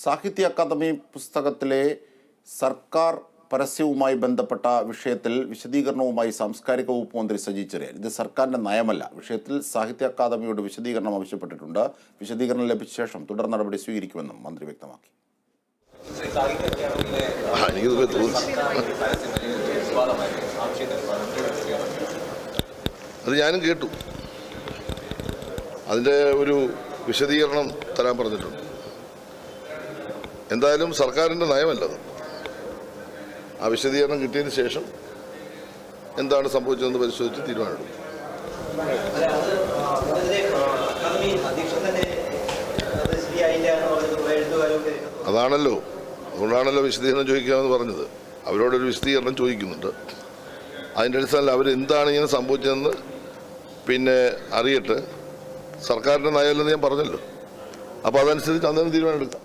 സാഹിത്യ അക്കാദമി പുസ്തകത്തിലെ സർക്കാർ പരസ്യവുമായി ബന്ധപ്പെട്ട വിഷയത്തിൽ വിശദീകരണവുമായി സാംസ്കാരിക വകുപ്പ് മന്ത്രി സജി ചെറിയാൻ. ഇത് സർക്കാരിൻ്റെ നയമല്ല. വിഷയത്തിൽ സാഹിത്യ അക്കാദമിയോട് വിശദീകരണം ആവശ്യപ്പെട്ടിട്ടുണ്ട്. വിശദീകരണം ലഭിച്ച ശേഷം തുടർ നടപടി സ്വീകരിക്കുമെന്നും മന്ത്രി വ്യക്തമാക്കി. അത് ഞാനും കേട്ടു. അതിൻ്റെ ഒരു വിശദീകരണം തരാൻ പറഞ്ഞിട്ടുണ്ട്. എന്തായാലും സർക്കാരിൻ്റെ നയമല്ലത്. ആ വിശദീകരണം കിട്ടിയതിന് ശേഷം എന്താണ് സംഭവിച്ചതെന്ന് പരിശോധിച്ച് തീരുമാനമെടുക്കും. അതാണല്ലോ, അതുകൊണ്ടാണല്ലോ വിശദീകരണം ചോദിക്കാമെന്ന് പറഞ്ഞത്. അവരോടൊരു വിശദീകരണം ചോദിക്കുന്നുണ്ട്. അതിൻ്റെ അടിസ്ഥാനത്തിൽ അവരെന്താണ് ഇങ്ങനെ സംഭവിച്ചതെന്ന് അറിയട്ടെ. സർക്കാരിൻ്റെ നയമല്ലെന്ന് ഞാൻ പറഞ്ഞല്ലോ. അപ്പോൾ അതനുസരിച്ച് അന്നേരം തീരുമാനമെടുക്കാം.